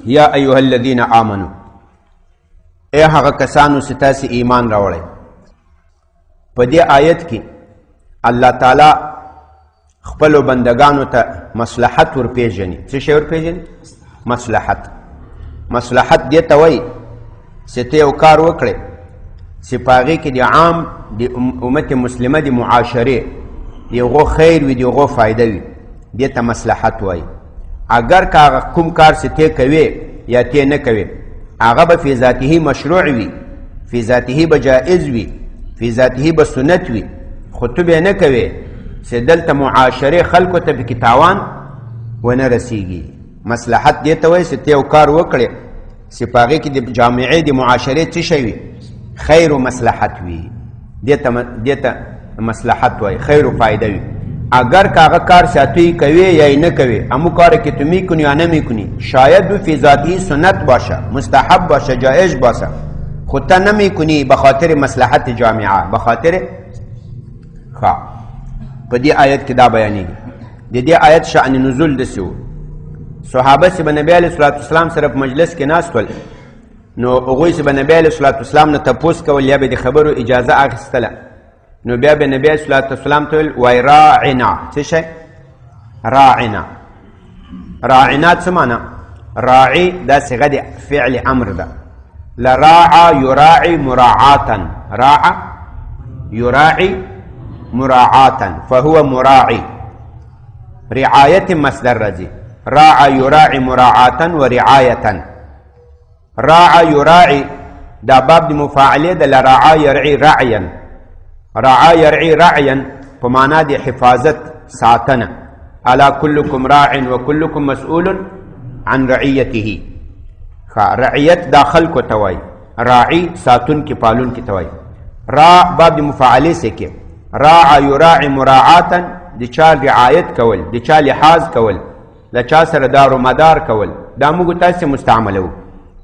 یا ایها الذین آمنو اے هغه کسانو چې تاسې ایمان راوړئ. په دې آیت کې الله تعالی خپلو بندگانو ته مصلحت ورپېژني. څه شی ورپېژني؟ مصلحت. مصلحت دې ته وایي چې ته یو کار وکړې چې په هغې کې د عام د امت مسلمه د معاشرې د هغو خیر وي، د هغو فایده وي، دې ته مصلحت وایي. اگر که هغه کوم کار چې ته کوې یا ته نه کوې هغه به فی ذاته مشروع وي، فی ذاته به جائز وي، فی ذاته به سنت وي، خو ته به نه کوې چې دلته معاشرې خلکو ته پکې تاوان ونه رسیږي. مصلحت دې ته وایي چې ته یو کار وکړې چې په هغې کې د جامعې د معاشرې څه شی وي؟ خیر و مصلحت وي. دې ته مصلحت وایي، خیر و فایده وي. اگر که هغه کار ساتوی کوی یا نه کوی، همو کار که تو میکنی یا نمیکنی شاید فی ذاتی سنت باشه، مستحب باشه، جایز باشه، خود تا نمیکنی به خاطر مصلحت جامعه، به خاطر په دې آیت کې دا بیانېږي. د دې آیت شأن نزول داسې و، صحابه چې به نبی علیه صلات وسلام سره په مجلس کې ناست ول، نو هغوی چې به نبی علیه صلات وسلام نه تپوس کول یا به د خبرو اجازه اخیستله، نو بیا به نبی علیه صلات وسلام ته ویل وای راعنا. څه شی؟ راعنا. راعنا څه معنا؟ راعي دا صيغه د فعل امر ده. لراعى يراعي مراعاتا، راعى يراعي مراعاتا فهو مراعي. رعاية مصدر رجي، راعى يراعي مراعاتا ورعاية. راعى يراعي دا باب د مفاعله ده، لراعى يرعي رعيا. راعى يرعي رعيا په معنا د حفاظت ساتنه. الا كلكم راع وكلكم مسؤول عن رعيته. رعیت دا خلکو ته وایي، راعي ساتون کې پالون کې ته وایي. را باب د مفاعله سه کې راع یراعي مراعاتا، د چا رعایت کول، د چا لحاظ کول، د چا سره دار و مدار کول. دا موږ تاسې مستعملو.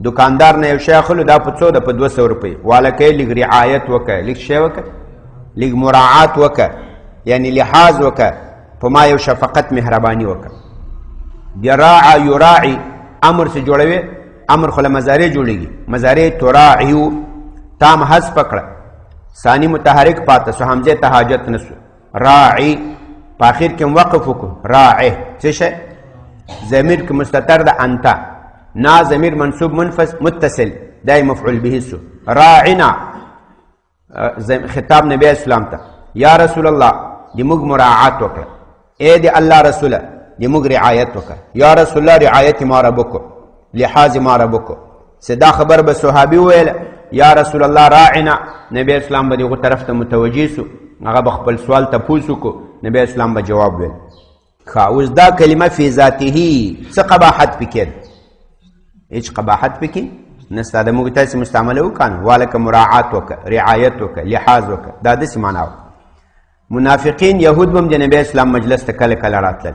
دکاندار نه یو شی اخلو، دا په څو ده؟ په 200 روپۍ. والا کوي لږ رعایت وکړه، لږ شی وکړه، لږ مراعات وکړه، یعنی لحاظ وکړه، په ما یو شفقت مهرباني وکړه. بیا راع یراعي امر سے جوړوي، امر خو له مضارع جوړېږي. مضارع تراعیو تام حذف کړه، ثاني متحرک پاته سو، حمزه ته حاجت نسو. راعي په اخر کې وقف وکړو. راعي څه شی؟ ضمیر کې مستتر ده انت، نا ضمیر منصوب متصل دای مفعول به سو. راعنا خطاب نبی اسلام ته، یا رسول الله دې موږ مراعات وکړه، اے دې الله رسوله دې موږ رعایت وکړه. یا رسول الله رعایت ما ربکو، لحاظ ما ربکو. صدا خبر به صحابي ویل یا رسول الله راعنا، نبی اسلام به دغه طرف ته متوجه سو، هغه به خپل سوال تپوس وکړو، نبی اسلام به جواب ویل. اوس دا کلمه فی ذاته څه قباحت پکې ده؟ هیڅ قباحت پکې نسته. د موږ تاسې مستعمله وکړو، والکه مراعات وکړه، رعایت وکړه، لحاظ وکړه، دا داسې معنا وه. منافقین یهود به هم د نبی اسلام مجلس ته کله کله راتلل،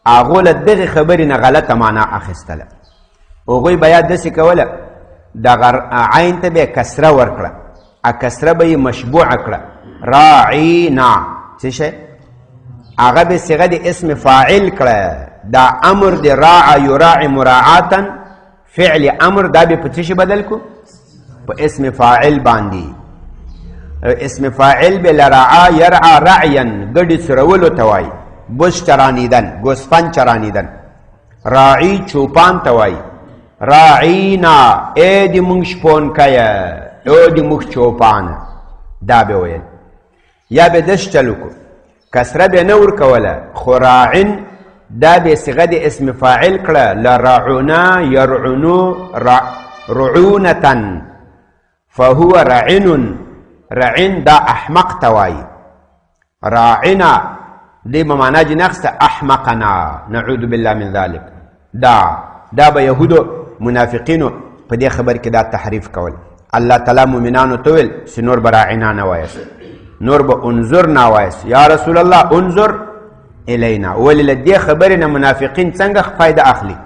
هغو له دغې خبرې نه غلطه معنا اخیستله. هغوی به یا داسې کوله، دغه عین ته به یې کسره ورکړه، کسره به یې مشبوعه کړه، راعینا. څه شی؟ هغه به صیغه د اسم فاعل کړه. دا امر د راع یراعي مراعاتا فعل امر، دا به په څه شي بدل کو؟ په اسم فاعل باندې. اسم فاعل به لرعا یرعا رعیا، ګډې سرولو ته وایي، بوس چرانیدن، گوسفند چرانیدن. راعي چوپان ته وایي. راعینا ای دې موږ شپونکیه، او دې موږ چوپانه، دا به ویل. یا به دش چلو کو، کسره به نه ورکوله، خو راعن دا به صيغه د اسم فاعل کړه. لرعنا يرعنو رعونة فهو رعن. رعن دا احمق توای. راعنا دې معنا جنخسته احمقنا، نعوذ بالله من ذلك. دا به يهودو منافقینو په دې خبر کې دا تحریف کول. الله تعالی مؤمنانو ته ویل چې نور به راعنا نه وایست، نور به انظر نه وایست. یا رسول الله انظر الینا. ولی له دې خبرې نه منافقین څنګه فایده اخلي؟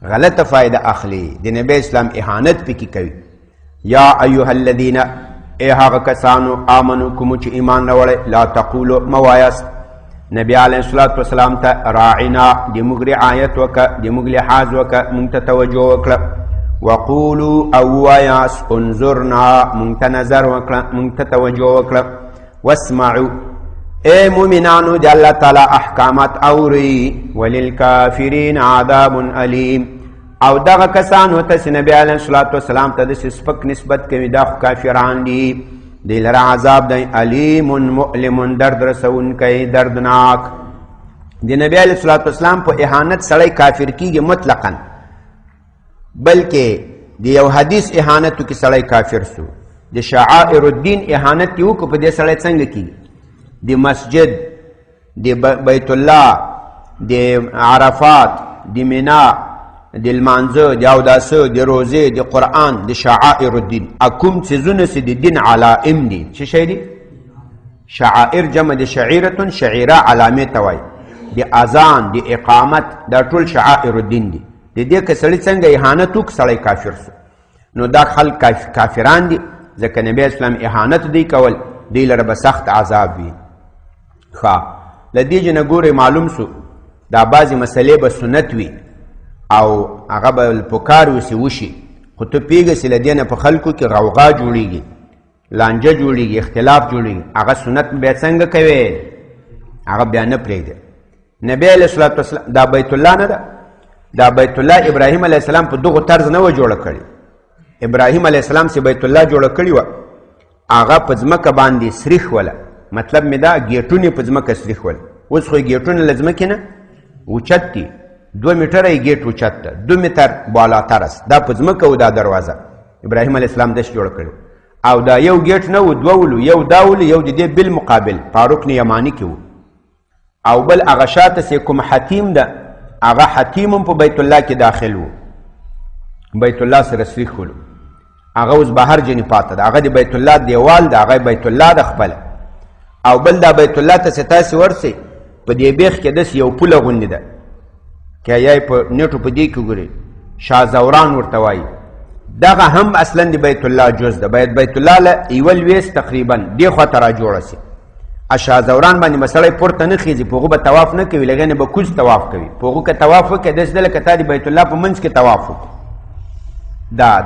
غلطه فایده اخلي، د نبی اسلام اهانت پکې کوي. یا ایها الذین، ای هغه کسانو آمنو کوم چې ایمان راوړی، لا تقولو موایست نبی علیه الصلاة والسلام ته راعنا د موږ رعایت وکړه د موږ لحاظ وکړه موږ ته توجه وکړه وقولو او وایاست انظرنا موږ ته نظر وکړه موږ ته توجه وکړه واسمعو اے مومنانو د الله تعالی احکامات اوري وللکافرین عذاب علیم او دغه کسانو ته چې نبی علیه الصلاة والسلام ته داسې سپک نسبت کوي دا خو کافران دي دی لره عذاب دی علیم مؤلم درد رسونکی دردناک د نبی علیه الصلاة والسلام په اهانت سړی کافر کیږي مطلقا بلکې د یو حدیث اهانتو کې سړی کافر سو د شعائر الدین اهانت یې وکړو په دې سړی څنګه کیږي د مسجد د بیت الله د عرفات د منا د لمانځه د اوداسه د روزې د قرآن د شعائر الدین اکوم څیزونه چې د دین علائم دي څه شی دي شعائر جمع د شعیرتون شعیره علامې ته وایي د اذان د اقامت دا ټول شعائر الدین دي د دې که سړي څنګه اهانت وکړي سړی کافر سو نو دا خلک کافران دي ځکه نبی اسلام اهانت دی کول دی لره به سخت عذاب وي ښه له دې جنه ګورې معلوم سو دا بعضې مسلې به سنت وي او هغه به پکار وسي وشي خو ته پوهېږه چې له دې نه په خلکو کې غوغا جوړېږي لانجه جوړېږي اختلاف جوړېږي هغه سنت بیا څنګه کوې هغه بیا نه پرېږده نبی علیه الصلاة والسلام دا بیت الله نه ده دا بیت الله ابراهیم علیه السلام په دغو طرز نه وه جوړه کړې ابراهیم علیه السلام چې بیت الله جوړه کړې وه هغه په ځمکه باندې سریښ وله مطلب مې دا ګیټونه په ځمکه سریښ وله اوس خو یې ګیټونه له ځمکې نه اوچت دي 2 میټره یې ګیټ اوچت ده 2 متر بالاتر است دا په ځمکه و دا دروازه ابراهیم علیه السلام داسې جوړه کړې او دا یو ګیټ نه و دوه ولو یو دا ولو یو د دې بالمقابل فاروق یماني کې و او بل هغه شاته چې کوم حتیم ده هغه حتیم هم په بیت الله کې داخل و بیت الله سره سریښ ولو هغه اوس بهر جنې پاته ده هغه د بیت الله دیوال ده هغه بیت الله ده خپله او بل دا بیت الله ته چې تاسې ورسئ په دې بیخ کې داسې یو پوله غوندې ده که یا په نیټو په دې کې ګورئ شازوران ورته وایي دغه هم اصلا د بیت الله جز ده باید بیت الله له یوه لویس تقریبا دې خواته را جوړه سي شازوران باندې به سړی پورته نه خیځي په هغو به طواف نه کوي لږ نه به کوز طواف کوي په هغو که طواف وکړي داسې ده لکه تا د بیت الله په منځ کې طواف وکړي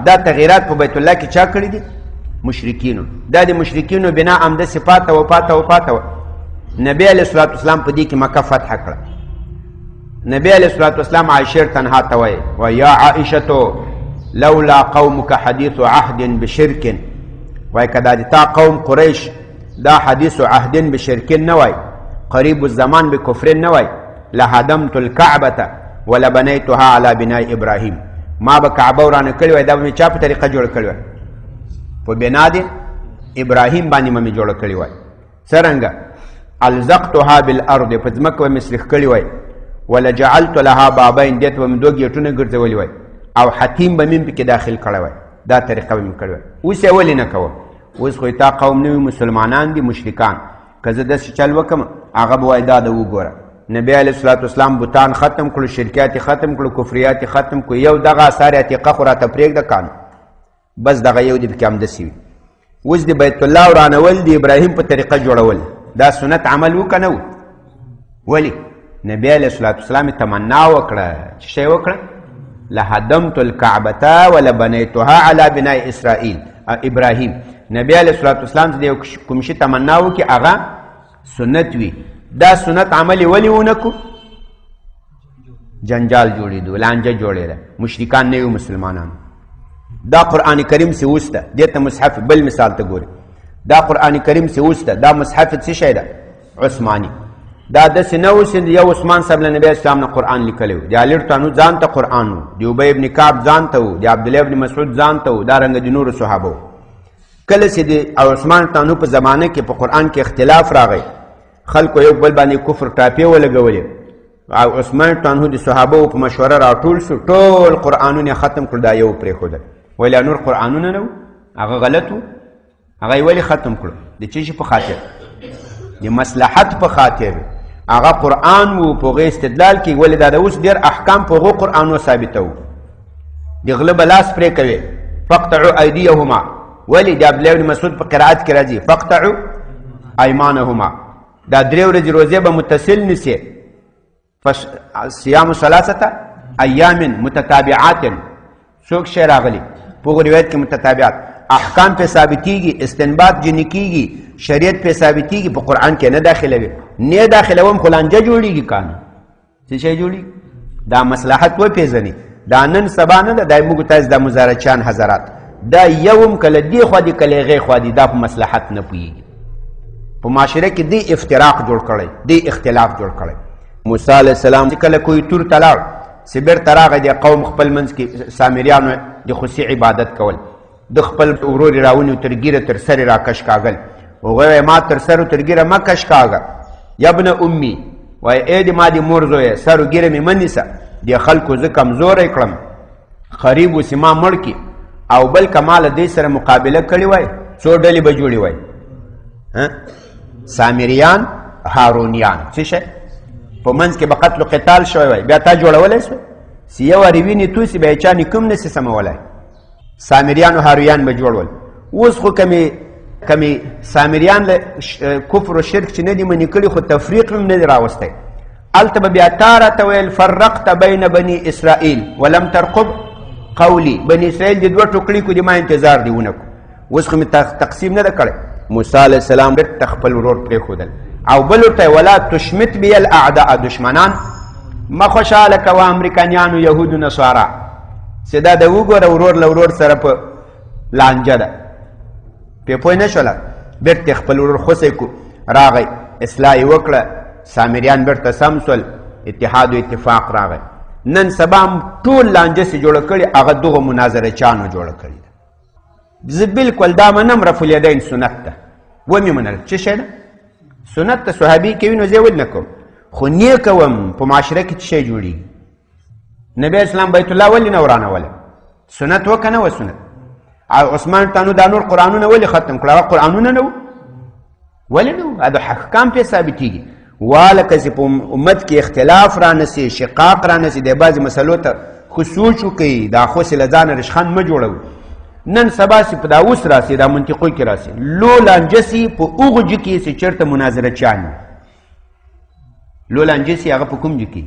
دا تغییرات په بیت الله کې چا کړي دي مشرکینو دا د مشرکینو بنا همداسې پاته وه نبی علیه الصلاة والسلام په دې کې مکه فتح کړه نبی علیه الصلاة والسلام عایشه تنها ته وایي یا عایشتو لولا قومک حدیث عهد بشرک وایي که دا د تا قوم قریش دا حدیث عهد بشرک نه وای قریب الزمان بکفر نه وای لهدمت الكعبه ولبنيتها على بناء ابراهیم ما به کعبه ورانه کړې وای دا به مې چا په طریقه جوړه کړې وای په بنا د ابراهیم باندې مې جوړه کړې وای څرنګه الزقتها بالارض په ځمکه به مې سریښ کړې وای ولجعلت لها بابین دې ته به مې دوه ګیټونه ګرځولي وای او حتیم به مې پکې داخل کړی وای دا طریقه به مې کړې وای اوس یې ولې نه کوم اوس خو تا قوم نوي مسلمانان دي مشرکان که زه داسې چل وکړم هغه به وایي دا د وګوره نبی علیه الصلاة والسلام بوتان ختم کړو شرکیات ختم کړو کفریات ختم کړو یو دغه اثار عتیقه خو راته پرېږده کانو بس دغه یو دې پکې همداسې وي اوس د بیت الله ورانول د ابراهیم په طریقه جوړول دا سنت عمل و که نه و ولې نبی علیه الصلاة والسلام تمنا وکړه چې شی وکړه لهدمت الکعبة ولبنیتها على بناء اسرائیل ابراهیم نبی علیه الصلاة والسلام چې د کوم شي تمنا وکړي هغه سنت وي دا سنت عمل ولې ونه کړو جنجال جوړېدو لانجه جوړېده مشرکان نه یو مسلمانان دا قرآن کریم چې اوس ده دې ته مصحف بل مثال ته ګوري دا قرآن کریم چې اوس ده دا مصحف څه شی ده عثماني دا داسې نه اوس یو عثمان صاحب له نبی اسلام نه قرآن لیکلی و د علي رضی ځان ته قرآن و د ابی ابن کعب ځان ته و د عبدالله ابن مسعود ځان ته و دارنګه د نورو صحابه و کله چې د عثمان تانو په زمانه کې په قرآن کې اختلاف راغی خلکو یو بل باندې کفر ټاپې ولګولې او عثمان تانو د صحابه په مشوره راټول شو ټول قرآنونه ختم کړ دا یو پرېښودل ویل نور قرآنونه نه و هغه غلط و هغه یې ولې ختم کړو د څه شي په خاطر د مصلحت په خاطر هغه قرآن و په هغې استدلال کې ولې دا د اوس ډېر احکام په هغو قرآنو ثابتوو د غله به لاس پرې کوې فقطعوا ایدیهما ولې د عبدالله بن مسعود په قرائت کې راځي فقطعوا ایمانهما دا 3 ورځې روزې به متصل نیسي صيام 3 ایام متتابعات څوک شی راغلی په روایت کې متتابعات احکام په ثابتېږي استنباط جنې کېږي شریعت په ثابتېږي په قرآن کې نه داخلوي نه داخلوم خو لانجه جوړېږي کانه څه شی جوړېږي دا مصلحت وپېژني دا نن سبا نه ده دا موږ تاسو د مزارچیان حضرات دا یوم کله دې خوا دي کله هغې خوا دي دا په مصلحت نه پوهېږي په معاشره کې دې افتراق جوړ کړی دې اختلاف جوړ کړی موسی علیه السلام چې کله کوی تور ته لاړ سبیر ته راغی د قوم خپل منځ کې سامریانو د خوسي عبادت کول د خپل ورور یې راونیو تر ګیره تر سر یې راکش کاږل هغوی ما تر سر تر ګیره مه کش کاږه یا ابن امي وایي ای د ما د مور زویه سر و ګیره مې مه نیسه د خلکو زه کمزوری کړم قریب اوسې ما مړ کړي او بل که ما له دې سره مقابله کړې وای څو ډلې به جوړې وای سامریان هارونیان څه شی په منځ کې به قتل و قتال شوی وای بیا تا جوړولی سوی چې یو وارې وینې توسي بیا یې چا نکم نسي سمولی سامریان و هارویان به جوړول اوس خو کمې سامریان له کفر و شرک چې نه دي منې کړي خو تفریق هم نه دي راوستی هلته به بیا تا راته ویل فرقت بین بني اسرائیل ولم ترقب قولی بني اسرائیل د 2 ټوکړي کو دي ما انتظار دی ونه کو اوس خو مې تقسیم نه ده کړی موسی علیه السلام بیرته خپل ورور پرېښودل او بل ورته ولا تشمت بی الاعداء دشمنان مه خوشحاله کوه امریکانیانو یهودو نصارا چې دا د وګوره ورور له ورور سره په لانجه ده پې پوه نه شوله بیرته خپل ورور خوسی کو راغی اصلاح یې وکړه سامریان بیرته سم سول اتحاد و اتفاق راغی نن سبا هم ټول لانجه چې جوړه کړي هغه دغو مناظره چانو جوړه کړي ده زه بلکل دا منم رفع الیدین سنت ده ومې منل څه شی ده سنت ته صحابي کوي نو زه ولې نه کوم خو نه کوم په معاشره کې څه شی جوړېږي نبی اسلام بیت الله ولې نه ورانولی سنت وکه نه و سنت او عثمان تانو دا نور قرآنونه ولې ختم کړه هغه قرآنونه نه و ولې نه و دا احکام پې ثابتېږي والکه چې په امت کې اختلاف رانسي شقاق رانسي د بعضې مسلو ته خو سوچ وکوي دا خو سې له ځانه رشخند مه جوړوي نن سبا سي په دا اوس راسي دا منطقو کې راسي لو لانجه سي په هغو جي کې چې چېرته مناظره چاني لو لانجه سي هغه په کوم جي کې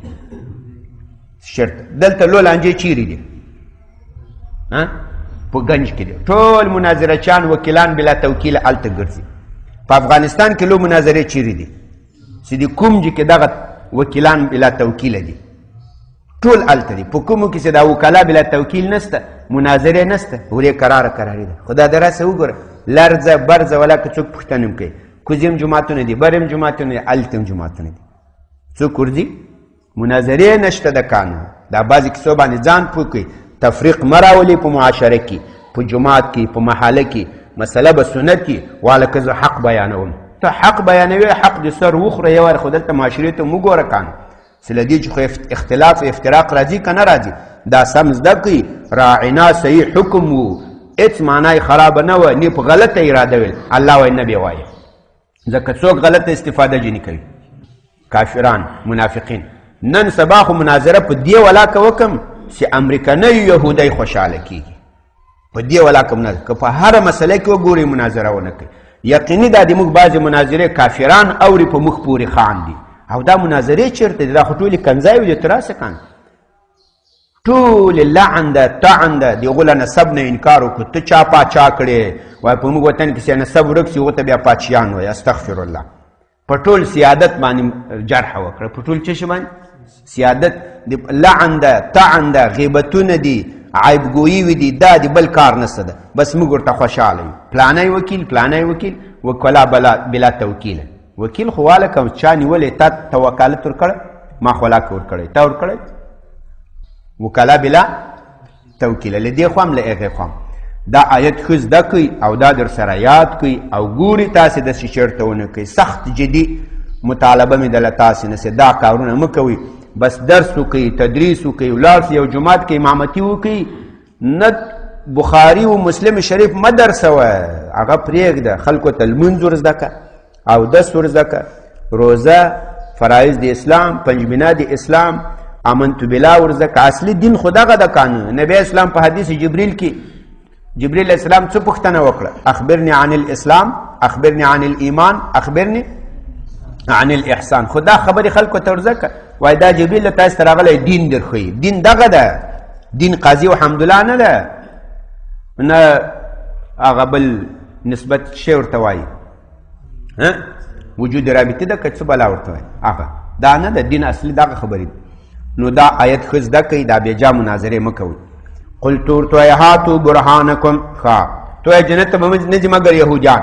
شرط دلته لو لانجه چیرې دي په گنج کې دي ټول مناظره چان وکیلان بلا توکیل هلته ګرځي په افغانستان کې لو مناظرې چیرې دي چې د کوم جي کې دغه وکیلان بلا توکیله دي ټول هلته دي په کومو کې چې دا وکلا بلا توکیل نسته مناظرې نسته ورې کراري ده خو دا درسه وګوره لرزه برزه ولا که څوک پوښتنه هم کوي کوزي هم جوماتونه دي بر هم جوماتونه دي هلته هم جوماتونه دي څوک ورځي مناظرې نشته د قانون دا بعضې کیسو باندې ځان پوه کوي تفریق مه راولي په معاشره کې په جومات کې په محله کې مسله به سنت کې والکه زه حق بیانوم ته حق بیانوي حق د سر وخوره یو وار خو دلته معاشرې ته مو ګوره قانون چې له دې چې خو اختلاف افتراق راځي که نه راځي دا سم زده کوي راعنا صحیح حکم و هېڅ معنی خرابه نه وه نه په غلطه اراده ویل الله وایي نه بې وایه ځکه څوک غلطه استفاده جنې کوي کافران منافقین نن سبا خو مناظره په دې ولاکه وکم چې امریکنی یهودی خوشحاله کېږي په دې ولاکه مناظره که په هره مسله کې وګورئ مناظره ونه کوي یقیني دا د موږ بعضې مناظرې کافران اوري په مخ پورې خاندي او دا مناظرې چېرته دي دا خو ټولې کنځاوې دي تراسه کان ټولې لعن ده طعن ده د هغو له نسب نه انکار وکړو ته چا پاچا کړې وایي په موږ وطن کې چې نسب ورک سي هغو ته بیا پاچیان وایي استغفر الله په ټول سیادت باندې جرح وکړه په ټول څه شي باندې سیادت لعن ده طعن ده غیبتونه دي عیبګویي وي دي دا د بل کار نسته ده بس موږ ورته خوشحاله یو پلانی وکیل وکلا بلا توکیله وکیل خو واله که چا نیولې تا ته وکالت ورکړی ما خو ولاکه ورکړی تا ورکړی وکلا بلا توکیله له دې خوا هم له هغې خوا دا آیت ښه زده کوئ او دا در سره یاد کوئ او ګوري تاسې داسې چېرته ونه کوئ سخت جدي مطالبه مې دله تاسې نسې دا کارونه مه کوئ بس درس وکوئ تدریس وکوئ ولاړ سئ یو جومات کې امامتي وکوئ نه بخاري و مسلم شریف مه درسوه هغه پرېږده خلکو ته لمونځ ور زده که اودس ور زده که روزه فرایض د اسلام پنجبنا د اسلام آمنت بالله ور زده که اصلي دین خو دغه د قانون نبی اسلام په حدیث جبریل کې جبریل علیه السلام څه پوښتنه وکړه اخبرني عن الاسلام اخبرني عن الايمان اخبرني عن الاحسان. خدا خبرې خلکو ته ورځکه وای دا جبریل له تاسو ته راغلی دین در ښیي. دین دغه ده، دین قاضي و حمدالله نه ده، نه هغه بل نسبت شی ورته وایي وجود رابطې ده که څه بلا ورته وایي، هغه دا نه ده. دین اصلي دغه خبرې ده. نو دا آیت ښه زده کوئ، دا بېجا مناظرې مه کوئ. قلت ورته وایه هاتو برهانکم. ښه تو وایه جنت ته به نه ځي مګر یهودیان،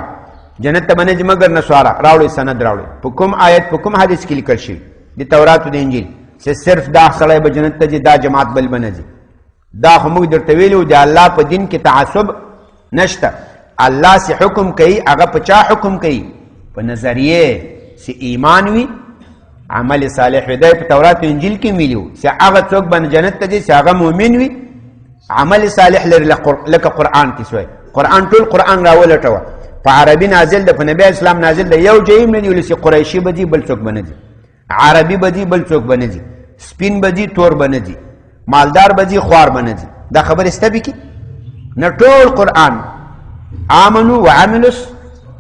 جنت ته به نه ځي مګر نسواره. راوړئ سند راوړئ. په کوم آیت په کوم حدیث کې لیکل شوي د تورات و د انجیل چې صرف دا سړی به جنت ته ځي، دا جماعت بل به نه ځي؟ دا خو موږ درته ویلي وو د الله په دین کې تعصب نشته. الله چې حکم کوي هغه په چا حکم کوي؟ په نظریې چې ایمان وي، عمل صالح وي. دی په تورات و انجیل کې ویلي وو چې هغه څوک به جنت ته ځي چې هغه مؤمن وي، عمل صالح لري. لکه قرآن کې سوی قرآن ټول قرآن راولټوه په عربي نازل ده، په نبي اسلام نازل ده. یو جایم نه دی ویلي چې قریشي به ځي بل څوک به نه ځي، عربي به ځي بل څوک به نه ځي، سپین به ځي تور به نه ځي، مالدار به ځي خوار به نه ځي. دا خبرې سته پکې نه. ټول قرآن آمنو وعملوا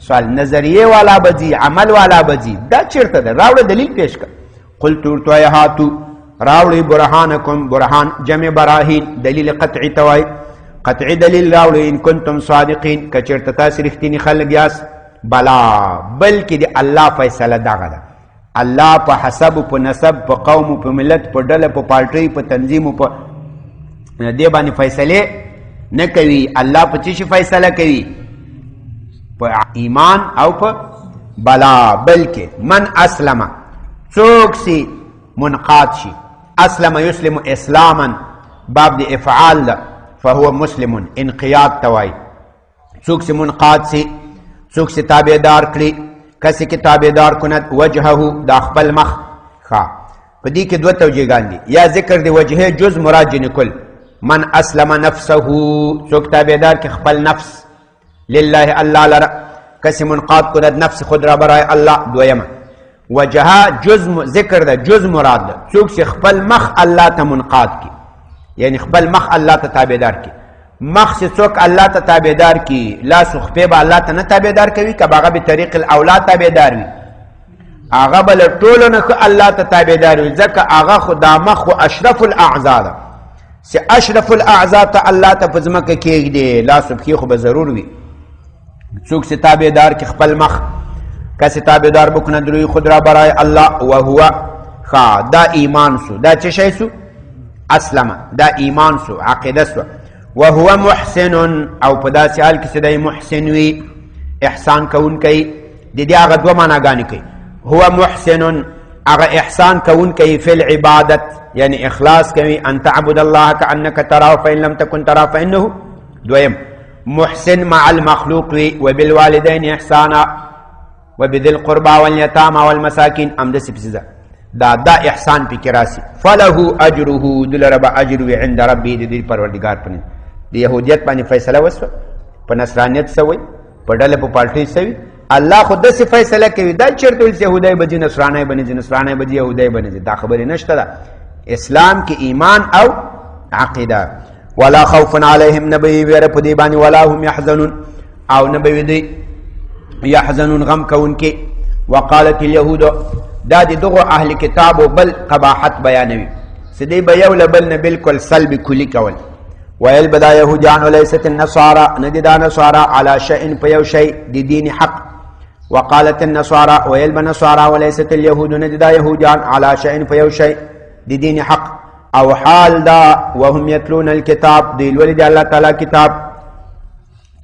صالح، نظریې والا به ځي، عمل والا به ځي. دا چېرته ده؟ راوړه دلیل پیش کړه. قلت ورته وایه هاتو راوړئ برهانکم. برهان جمع براهین، دلیل قطعي ته وایي. قطعي دلیل راوړئ ان کنتم صادقین، که چېرته تاسې رښتیني خلک یاست. بلا بلکې د الله فیصله دغه ده. الله په حسب، په نسب، په قوم، په ملت، په ډله، په پارټۍ، په تنظیم، په دې باندې فیصلې نه کوي. الله په څه شي فیصله کوي؟ په ایمان او په بلا. بلکې من اسلم، څوک سي منقاد شي. اسلم یسلم اسلاما، باب د افعال ده، فهو مسلم، انقیاد توای. څوک سي منقاد سي، څوک سي تابعدار کړي. کسی کې تابعدار کند وجهه، دا خپل مخ. ښه په دې کې دوه توجیهګان دي. یا ذکر د وجهه جز مراد جن کل. من اسلم نفسه، څوک تابعدار کې خپل نفس لله الله لره. کسی منقاد کند نفس خود را برای الله. دویمه وجهه جز ذکر ده، جز مراد ده. څوک چې خپل مخ الله ته منقاد کی، یعنی خپل مخ الله ته تابعدار کی. مخ چې څوک الله ته تابعدار کی، لاس خپې به الله ته نه تابعدار کوي، که هغه به طریق الاولاد تابعدار وي، هغه به له ټولو نه ښه الله ته تابعدار وي. ځکه هغه خو دا مخ خو اشرف الاعضا ده، چې اشرف الاعضا ته الله ته په ځمکه کېږدي، لاس پښې خو به ضرور وي. څوک چې تابعدار کی خپل مخ، کسی تابعدار بکنه روی خود را برای الله. وهو ښه دا ایمان سو، دا چه شی سو؟ اسلم، دا ایمان سو، عقیده سو. وهو محسن، او په داسې حال کې چې دی محسن وي، احسان کوونکی. د دې هغه دوه معناګانې کوي. هو محسن، هغه احسان کوونکی فی العبادت، یعنی اخلاص کوي. ان تعبد الله كأنك تراه فإن لم تكن تراه فإنه. دویم محسن مع المخلوق وي. وبالوالدين احسانا وبذي القربى واليتامى والمساكين. امدس بسزا دا احسان پی کراسي. فله اجره، دل رب اجر عند ربي، د دې پروردگار پنه. د يهوديت باندې فیصله وسو، په نصرانيت سوي، په ډله په پالټي سوي. الله خود څه فیصله کوي؟ دا چرته ول يهودي بجي نصراني بني، نصراني بجي يهودي بني. دا خبره نشته ده. اسلام کې ایمان او عقیده. ولا خوف عليهم، نبي وير په دې باندې، ولا هم يحزنون، او نبي دې يحزنون غم كونكي. وقالت اليهود، دا دغه اهل کتابو بل قباحت بیانوي، سدي به یو لبل بالکل سلب کلی کول. ویل بدا يهوديان وليست النصارى، نددا نصارى على شيء فيو شيء دي دين حق. وقالت النصارى، ويل بنصارى وليست اليهود، نددا يهوديان على شيء فيو شيء دي دين حق. او حال دا وهم يتلون الكتاب، دي الولد الله تعالى كتاب.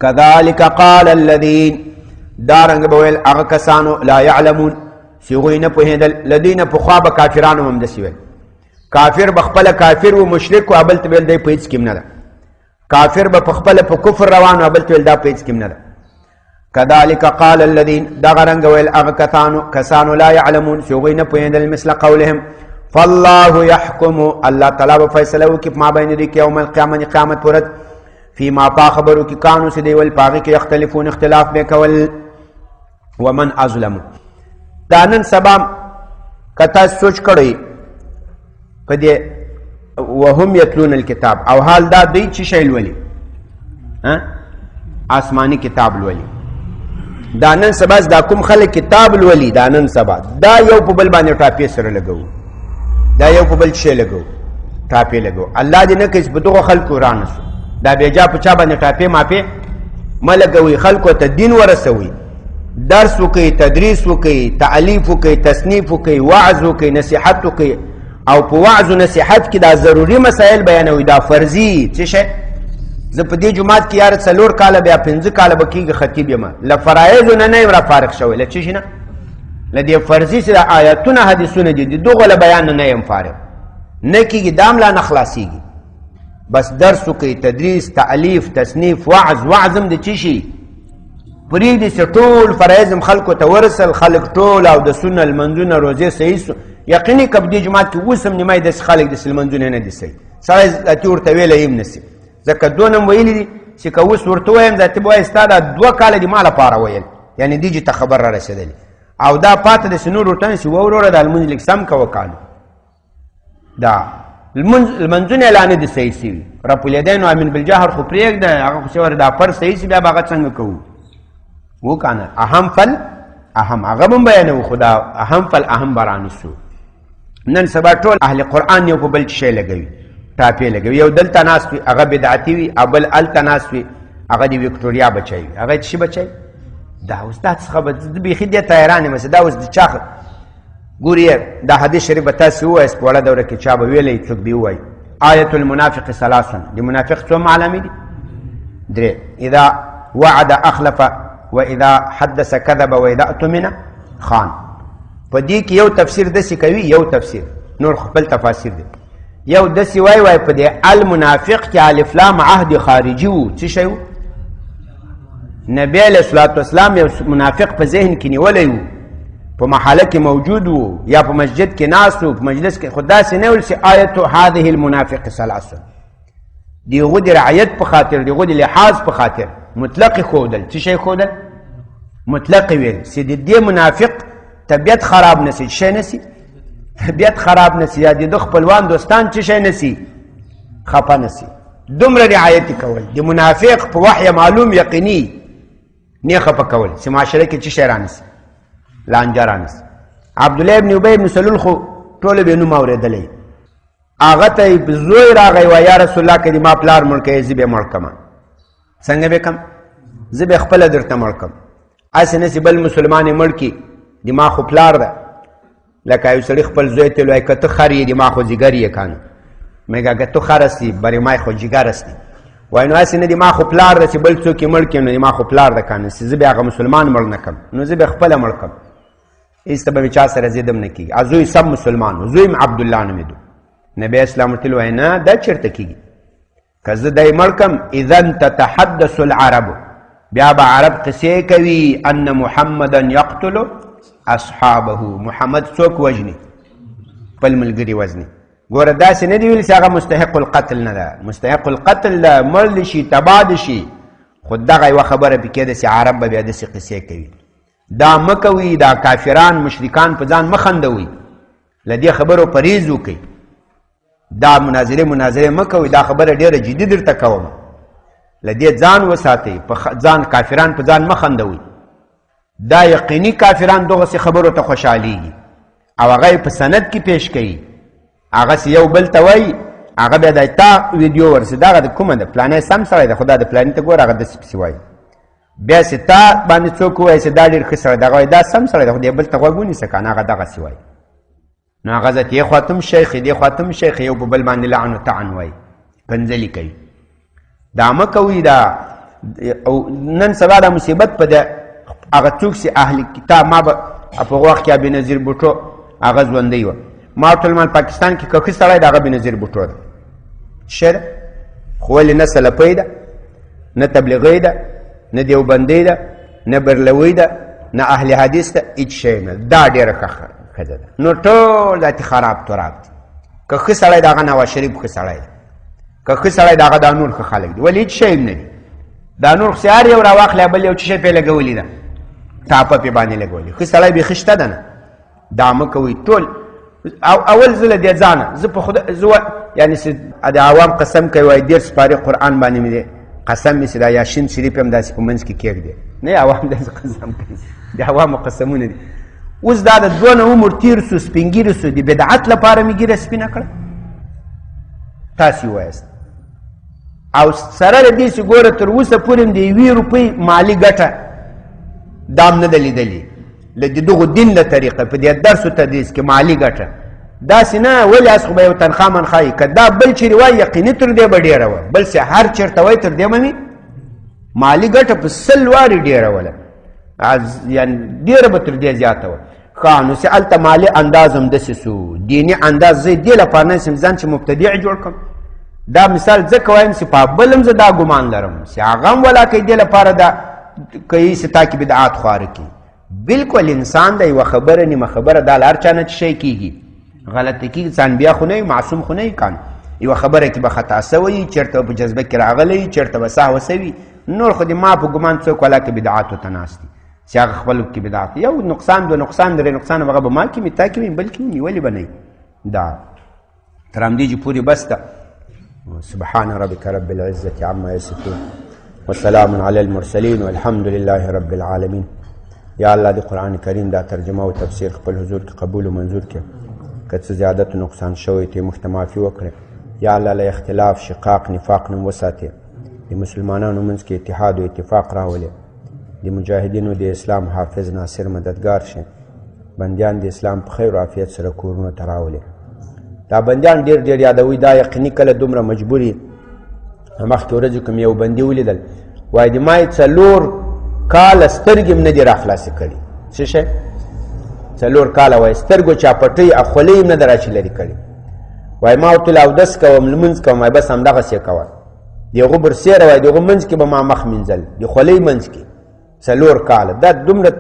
كذلك قال الذين، دارنگ بویل اغا کسانو لا يعلمون، سیغوی نپوهیدل. لدین پخواب کافرانو ممدسی ویل. کافر بخپل کافر و مشرک و ابل تبیل دی پیچ کم ندا. کافر بخپل پا کفر روان و ابل تبیل دا پیچ کم ندا. كذلك قال الذين، دغرنگ ویل اغا کسانو لا يعلمون، سیغوی نپوهیدل مثل قولهم. فالله يحكم، الله تعالی فیصلو کی ما بین دی یوم القیامت، قیامت پورت. فيما پا خبرو کی کانو سدی ول پاگی کی اختلفون، اختلاف بیکول. ومن ازلم، دانن سبا کتا سوچ کړی پدې وهم يتلون الكتاب، او حال دا دوی چې شیل ولی آسمانی کتاب لولي. دا نن سبا دا کوم خلک کتاب لولي دا نن سبا دا یو په بل باندې ټاپې سره لګو دا یو په بل شی لګو ټاپې لګو الله دې نه کوي په دغه خلکو رانسو دا بېجا په چا باندې ټاپې ماپې مه لګوئ خلکو ته دین ورسوئ درس وکئ تدریس وکئ تعلیف وکئ تصنیف وکئ وعظ وکئ نصیحت وکئ او په وعظ و نصیحت کې دا ضروري مسایل بیانوي دا فرضي څه شی زه په دې جومات کې یاره 4 کاله بیا 5 کاله به کېږي خطیب یم له فرایضو نه یم را فارغ شوی له څه شي نه له دې فرضي چې د آیتونه حدیثونه دي د دغو له بیان نه یم فارغ نه کېږي دا لا نه خلاصېږي بس درس وکئ تدریس تعلیف تصنیف وعظ هم د څه شي پرېږدي چې ټول فرایض هم خلکو ته ورسل خلک ټول او د سنه لمنځونه روزې صحیح یقیني که په دې جومات کې اوس هم نیمایي داسې خلک داسې لمنځونه نه دي صحیح سړی ذاتي ورته ویلی هم نسي ځکه دونه م ویلي دي چې که اوس ورته ووایم ذاتي به وایي ستا دا 2 کاله دي ما لپاره ویل یعنې دې ته خبر را رسېدلې او دا پاته داسې نور ورته نه سي ووروره دا لمونځ لږ سم کوه کالو دا لمنځونه لا نه دي صحیح سوي رب الیدین و امین بالجهر خو پرېږده هغه خو چې دا پر صحیح سي بیا به هغه څنګه کوو وکنه اهم فل اهم هغه هم بیانوو خو دا اهم فل اهم به رانیسو نن سبا ټول اهل قرآن یو په بل شی لګوي ټاپې لګوي یو دلته ناست وي هغه بدعتي وي او بل هلته ناست وي هغه د وکټوریا بچی وي هغه څه بچی دا اوس دا څخه به بیخي دې ته حیران یم دا اوس د چا ګورې دا حدیث شریف به تاسې ووایاست په وړه دوره کې چا به ویلی څوک به ووایي آیة المنافق ثلاثون د منافق څو علامې دي 3 اذا وعد اخلف واذا حدث كذب واذا اؤتمن خان په دې کې یو تفسیر داسې کوي یو تفسیر نور خپل تفاسیر دي یو داسې وای په دې المنافق کې الف لام عهد خارجي و څه شی و نبی علیه الصلاة والسلام یو منافق په ذهن کې نیولی و په محله کې موجود و یا په مسجد کې ناست و په مجلس کې خو داسې نه ویل چې آیت هذه المنافق ثلاث د هغو د رعایت په خاطر د هغو د لحاظ په خاطر مطلق ښودل څه شی ښودل مطلق ویل چې د دې منافق طبیعت خراب نسی شی نسی طبیعت خراب نسی یا د خپلوان دوستان څه شی نسی خفه نسی دومره رعایت کول د منافق په وحی معلوم یقیني نه خفه کول چې معاشره کې څه شی رانسی لانجه رانسی عبدالله ابن ابی ابن سلول خو ټول به نوم اورېدلی هغه ته زوی راغی و یا رسول الله که د ما پلار مړ کوې زه به مړ کړم څنګه به کم زه به خپله درته مړ کړم هسې نه چې بل مسلمان یې مړ کړي د ما خو پلار ده لکه یو سړي خپل زوی ته وایي که ته خر یې د ما خو ځیګر یې کنه مګه که تو خر هستی برې ما خو جګر هستی وایي نو هسې نه د ما خو پلار ده چې بل څوک یې مړ کړي نو د ما خو پلار ده کنه چې زه به هغه مسلمان مړ نه کړم نو زه به خپله مړ کړم هېڅ ته به مې چا سره ضدم نه کېږي زوی سب مسلمان و زوی م عبدالله نومېدو نبی اسلام ورته وایي نه دا چېرته کېږي که زه دی مړ کړم اذن تتحدث العرب بیا به عرب قصې کوي ان محمدا یقتل اصحابه محمد څوک وژني خپل ملګري وژني ګوره داسې نه دي ویلي چې هغه مستحق القتل نه ده مستحق القتل ده مړ دي شي تباه دي شي خو دغه یوه خبره پکې ده چې عرب به بیا داسې قصې کوي دا مه کوي دا کافران مشرکان په ځان مه خندوئ له دې خبرو پرهیز وکئ دا مناظرې مه کوئ دا خبره ډېره جدي درته کوم له دې ځان وساتئ ځان کافران په ځان مه خندوئ دا یقیني کافران دغسې خبرو ته خوشحالیږي او هغه یې په سند کې پیش کوي هغسې یو بل ته وایي هغه بیا د تا ویډیو ورسي دغه د کومه ده پلانی سم سړی ده خو دا د پلاني ته ګوره هغه داسې پسې وایي بیا چې تا باندې څوک ووایي چې دا ډېر ښه سړی ده هغه وایي دا سم سړی ده خو دې بل ته غوږ ونیسه که نه هغه دغسې وایي نو هغه ذات یې خواته هم شیخ دې خواته هم شیخ یو په بل باندې لعن و طعن وایي کنځلي کوي دا مه کوي دا او نن سبا دا مصیبت په ده هغه څوک چې اهل کتاب ما به په هغه وخت کې بېنظیر بوټو هغه ژوندی وه ما ورته ویل پاکستان کې که ښه سړی د هغه بېنظیر بوټو ده ښه ده خو ولې نه سلفۍ ده نه تبلیغۍ ده نه دیوبندۍ ده نه برلوۍ ده نه اهل حدیث ده هېڅ شی نه دا ډېره ښه ښځه ده نو ټول داتې خراب تراب دي که ښه سړی د هغه نواز شریف ښه سړی ده که ښه سړی د هغه دا نور ښه خلک دي ولې هېڅ شی نه دي دا نور خو هر یو راواخلی بل یو څه شی پرې لګولي ده ټاپه پې باندې لګولي ښه سړی بیخي شته ده نه دا مه کوئ ټول اول زه له دې ځانه زه په خدای زه یعنې د عوام قسم کوي وایي 10 سپارې قرآن باندې مې دی قسم مې چې دا یاشین شریف هم داسې په منځ کې کېږدې نه عوام داسې قسم کوي د عوامو قسمونه دي اوس دا د دونه عمر تیر سو سپین ږیري سو د بدعت لپاره مې ږیره سپینه کړه تاسې ووایاست او سره د دې چې ګوره تر اوسه پورې د 1 روپۍ مالي ګټه دا هم نه ده لیدلې د دغو دین له طریقه په دې درس و تدریس کې مالي ګټه داسې نه ولې اس خو به یو تنخوا منخوا یي که دا بل چېرې وایي یقیني تر دې به ډېره وه بل چې هر چېرته وایي تر دې به مې مالي ګټه په 100 وارې ډېره وله یعنې ډېره به تر دې زیاته وه ښه نو چې هلته مالي انداز هم داسې سو دیني انداز زه دې لپاره نه سم ځان چې مبتدع جوړ کړم دا مثال ځکه وایم چې په بل هم زه دا ګمان لرم چې هغه هم ولا کوي دې لپاره دا کوي چې تا کې بدعات خواره کړي بلکل انسان د یوه خبره نیمه خبره دا له هر چا نه شی کېږي غلطه کېږي ځان بیا خو نه معصوم خو نه کان یوه خبره کې به خطا سوی چېرته په جذبه کې راغلی چېرته به سهوه سوي نور خو د ما په ګمان څوک ولا کې بدعاتو ته ناست دي چې هغه خپلو کې بدعات یو نقصان دو نقصان درې نقصان هغه به ما کې وي تا کې وي بل کې وي ولې به نه دا تر همدې چې پورې بس ده سبحان ربك رب العزة عما يصفون وسلام على المرسلين والحمد لله رب العالمين یا الله د قرآن کریم دا ترجمه او تفسیر خپل حضور کې قبول و منظور کړه که څه زیادت و نقصان شوی ته مخته معافي وکړه یا الله له اختلاف شقاق نفاق نه وساتې د مسلمانانو منځ کې اتحاد و اتفاق راولې د مجاهدینو د اسلام حافظ ناصر مددگار شي بندیان د اسلام په خیر و عافیت سره کورونو ته راولې دا بندیان ډېر ډېر یادوي دا یقیني کله دومره مجبوري مخکې ورځو کې مې یو بندي ولیدل وایي د ما یې 4 کاله سترګې هم نه دي راخلاصې کړي څه شی 4 کاله وایي سترګو چاپټۍ او خولۍ هم نه ده راچې لرې کړي وایي ما ورته ویل اودس کوم لمونځ کوم وایي بس همدغسې یې کوه د هغو برسېره وایي د هغو منځ کې به ما مخ مینځل د خولۍ منځ کې 4 کاله دا دومره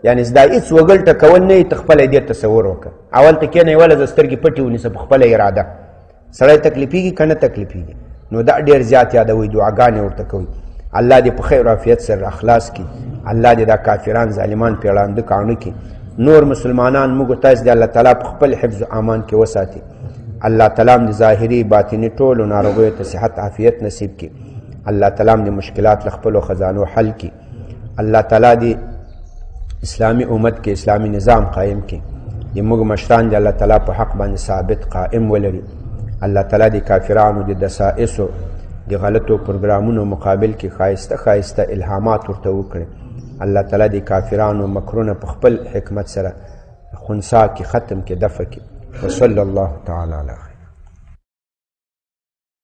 یعنې دا هېڅ وګل ټکول نه وي ته خپله دې تصور وکړه اول ته کښېنئ وله زه سترګې پټې ونیسه په خپله اراده سړی تکلیفېږي که نه تکلیفېږي نو دا ډېر زیات یادوي دعاګانې ورته کوي الله دې په خیر عافیت سره اخلاص کړي الله دې دا کافران ظالمان پیړانده کاڼه کړي نور مسلمانان موږ تاسې د الله تعالی په خپل حفظ و امان کې وساتي الله تعالی هم د ظاهري باطني ټولو ناروغیو ته صحت عافیت نصیب کړي الله تعالی هم د مشکلات له خپلو خزانو حل کړي الله تعالی دې اسلامی امت کې اسلامی نظام قائم کړي د موږ مشران د الله تعالی په حق باندې ثابت قائم ولري الله تعالی د کافرانو د دسائسو د غلطو پروګرامونو مقابل کې ښایسته ښایسته الهامات ورته وکړي الله تعالی د کافرانو مکرونه په خپل حکمت سره خنثی کې ختم کې دفع کې وصلی الله تعالی علیه